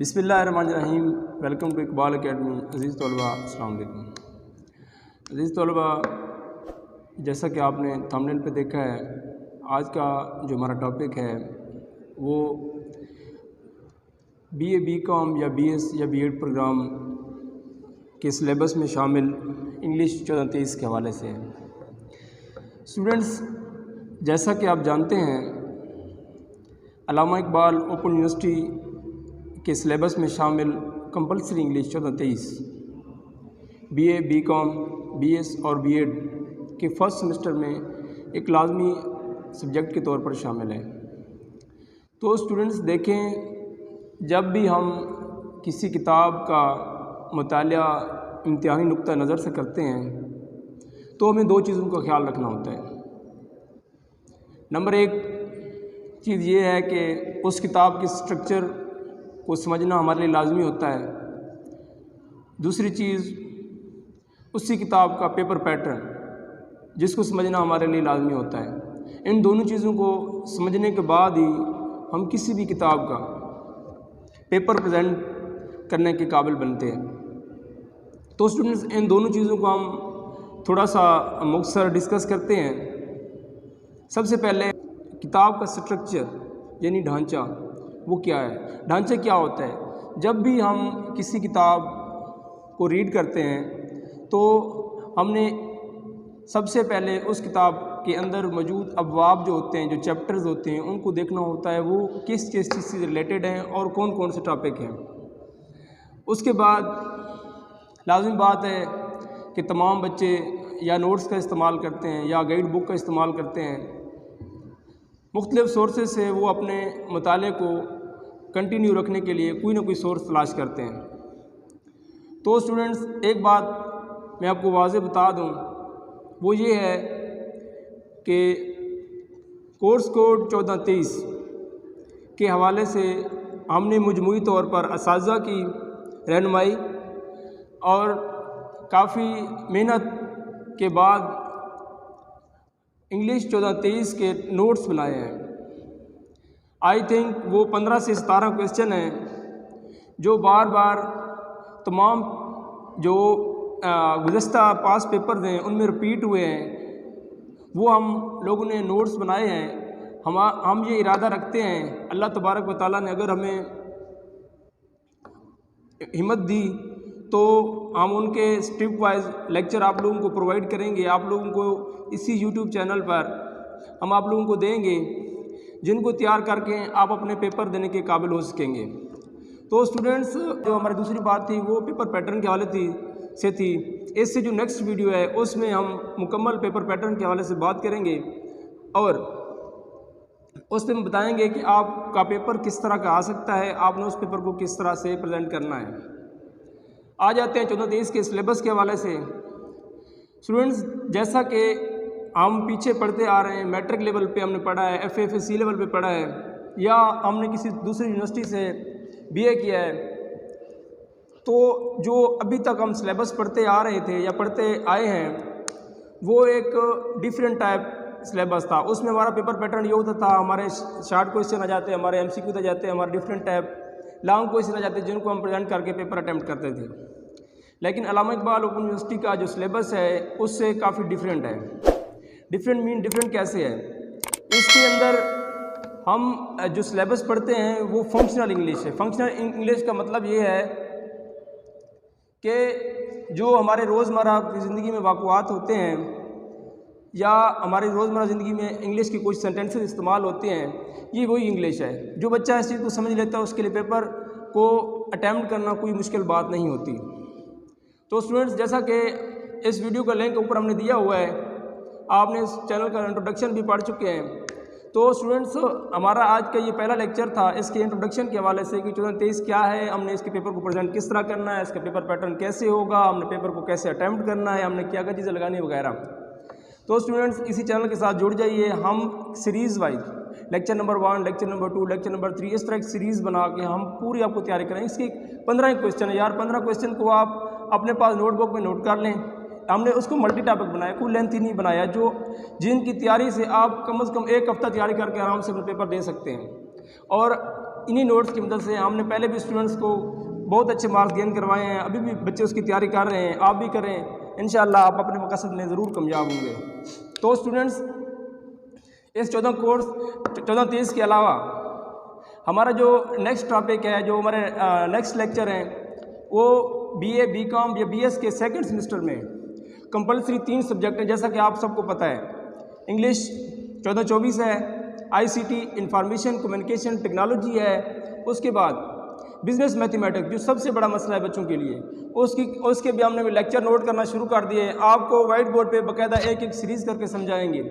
بسم اللہ الرحمن الرحیم۔ Welcome to Iqbal Academy. عزیز طلباء السلام علیکم۔ عزیز طلباء، جیسا کہ آپ نے تھمبنیل پہ دیکھا ہے، آج کا جو ہمارا ٹاپک ہے وہ بی اے بی کام یا بی ایس یا بی ایڈ پروگرام کے سلیبس میں شامل انگلش 1423 کے حوالے سے ہے۔ اسٹوڈنٹس، جیسا کہ آپ جانتے ہیں، علامہ اقبال اوپن یونیورسٹی کے سلیبس میں شامل compulsory English 1423 B A B com B S اور بی ایڈ کے فرسٹ سیمسٹر میں ایک لازمی سبجیکٹ کے طور پر شامل ہے۔ تو اسٹوڈنٹس دیکھیں، جب بھی ہم کسی کتاب کا مطالعہ امتحانی نقطہ نظر سے کرتے ہیں تو ہمیں دو چیزوں کا خیال رکھنا ہوتا ہے۔ نمبر ایک چیز یہ ہے کہ اس کتاب کی سٹرکچر کو سمجھنا ہمارے لیے لازمی ہوتا ہے۔ دوسری چیز اسی کتاب کا پیپر پیٹرن، جس کو سمجھنا ہمارے لیے لازمی ہوتا ہے۔ ان دونوں چیزوں کو سمجھنے کے بعد ہی ہم کسی بھی کتاب کا پیپر پریزنٹ کرنے کے قابل بنتے ہیں۔ تو اسٹوڈنٹس، ان دونوں چیزوں کو ہم تھوڑا سا مختصر ڈسکس کرتے ہیں۔ سب سے پہلے کتاب کا سٹرکچر یعنی ڈھانچہ، وہ کیا ہے؟ ڈھانچہ کیا ہوتا ہے؟ جب بھی ہم کسی کتاب کو ریڈ کرتے ہیں تو ہم نے سب سے پہلے اس کتاب کے اندر موجود ابواب جو ہوتے ہیں، جو چیپٹرز ہوتے ہیں، ان کو دیکھنا ہوتا ہے وہ کس چیز سے ریلیٹڈ ہیں اور کون کون سے ٹاپک ہیں۔ اس کے بعد لازمی بات ہے کہ تمام بچے یا نوٹس کا استعمال کرتے ہیں یا گائیڈ بک کا استعمال کرتے ہیں۔ مختلف سورسز سے وہ اپنے مطالعے کو کنٹینیو رکھنے کے لیے کوئی نہ کوئی سورس تلاش کرتے ہیں۔ تو اسٹوڈنٹس، ایک بات میں آپ کو واضح بتا دوں، وہ یہ ہے کہ کورس کوڈ 1423 کے حوالے سے ہم نے مجموعی طور پر اساتذہ کی رہنمائی اور کافی محنت کے بعد انگلش 1423 کے نوٹس بنائے ہیں۔ آئی تھنک وہ 15 سے 17 کویسچن ہیں جو بار بار تمام جو گزشتہ پاس پیپرز ہیں ان میں رپیٹ ہوئے ہیں، وہ ہم لوگوں نے نوٹس بنائے ہیں۔ ہم یہ ارادہ رکھتے ہیں، اللہ تبارک و تعالیٰ نے اگر ہمیں ہمت دی تو ہم ان کے اسٹیپ وائز لیکچر آپ لوگوں کو پرووائڈ کریں گے۔ آپ لوگوں کو اسی یوٹیوب چینل پر ہم آپ لوگوں کو دیں گے، جن کو تیار کر کے آپ اپنے پیپر دینے کے قابل ہو سکیں گے۔ تو اسٹوڈنٹس، جو ہماری دوسری بات تھی وہ پیپر پیٹرن کے حوالے سے تھی۔ اس سے جو نیکسٹ ویڈیو ہے اس میں ہم مکمل پیپر پیٹرن کے حوالے سے بات کریں گے اور اس میں بتائیں گے کہ آپ کا پیپر کس طرح کا آ سکتا ہے، آپ نے اس پیپر کو کس طرح سے پریزنٹ کرنا ہے۔ آ جاتے ہیں 1423 کے سلیبس کے حوالے سے۔ اسٹوڈنٹس، جیسا کہ ہم پیچھے پڑھتے آ رہے ہیں، میٹرک لیول پہ ہم نے پڑھا ہے، ایف اے سی لیول پہ پڑھا ہے، یا ہم نے کسی دوسری یونیورسٹی سے بی اے کیا ہے، تو جو ابھی تک ہم سلیبس پڑھتے آ رہے تھے یا پڑھتے آئے ہیں وہ ایک ڈیفرنٹ ٹائپ سلیبس تھا۔ اس میں ہمارا پیپر پیٹرن یہ ہوتا تھا، ہمارے شارٹ کویسچن آ جاتے، ہمارے ایم سی کیو آ جاتے، ہمارے ڈیفرنٹ ٹائپ لانگ کویسچن آ جاتے جن کو ہم پریزنٹ کر کے پیپر اٹیمپٹ کرتے تھے۔ لیکن علامہ اقبال اوپن یونیورسٹی کا جو سلیبس ہے اس سے کافی ڈیفرنٹ ہے۔ ڈیفرنٹ کیسے ہے؟ اس کے اندر ہم جو سلیبس پڑھتے ہیں وہ فنکشنل انگلش ہے۔ فنکشنل انگلش کا مطلب یہ ہے کہ جو ہمارے روزمرہ کی زندگی میں واقعات ہوتے ہیں یا ہماری روزمرہ زندگی میں انگلش کے کچھ سینٹینسز استعمال ہوتے ہیں، یہ وہی انگلش ہے۔ جو بچہ اس چیز کو سمجھ لیتا ہے اس کے لیے پیپر کو اٹیمپٹ کرنا کوئی مشکل بات نہیں ہوتی۔ تو اسٹوڈنٹس، جیسا کہ اس ویڈیو کا لنک اوپر ہم نے دیا ہوا ہے، آپ نے اس چینل کا انٹروڈکشن بھی پڑھ چکے ہیں۔ تو اسٹوڈنٹس، ہمارا آج کا یہ پہلا لیکچر تھا اس کے انٹروڈکشن کے حوالے سے کہ 1423 کیا ہے، ہم نے اس کے پیپر کو پریزنٹ کس طرح کرنا ہے، اس کا پیپر پیٹرن کیسے ہوگا، ہم نے پیپر کو کیسے اٹیمپٹ کرنا ہے، ہم نے کیا چیزیں لگانی وغیرہ۔ تو اسٹوڈنٹس، اسی چینل کے ساتھ جڑ جائیے۔ ہم series wise lecture number 1، lecture number 2، lecture number 3، اس طرح ایک سیریز بنا کے ہم پوری آپ کو تیاری کریں۔ اس کی 15 کویسچن ہے یار، 15 کویسچن کو آپ اپنے پاس نوٹ بک میں نوٹ کر لیں۔ ہم نے اس کو ملٹی ٹاپک بنایا، کوئی لینتھی نہیں بنایا، جن کی تیاری سے آپ کم از کم ایک ہفتہ تیاری کر کے آرام سے اپنا پیپر دے سکتے ہیں۔ اور انہی نوٹس کی مدد سے ہم نے پہلے بھی اسٹوڈنٹس کو بہت اچھے مارکس گین کروائے ہیں، ابھی بھی بچے اس کی تیاری کر رہے ہیں، آپ بھی کریں، انشاءاللہ آپ اپنے مقصد میں ضرور کامیاب ہوں گے۔ تو اسٹوڈنٹس اس 14-23 کے علاوہ ہمارا جو نیکسٹ ٹاپک ہے، جو ہمارے نیکسٹ لیکچر ہیں، وہ بی اے بی کام یا بی ایس کے سیکنڈ سیمسٹر میں کمپلسری 3 سبجیکٹ ہیں، جیسا کہ آپ سب کو پتہ ہے۔ انگلش 14-24 ہے، I C T information communication technology ہے، اس کے بعد بزنس میتھمیٹکس جو سب سے بڑا مسئلہ ہے بچوں کے لیے، اس کے بھی ہم نے لیکچر نوٹ کرنا شروع کر دیے ہیں، آپ کو وائٹ بورڈ پہ باقاعدہ ایک ایک سیریز کر کے سمجھائیں گے۔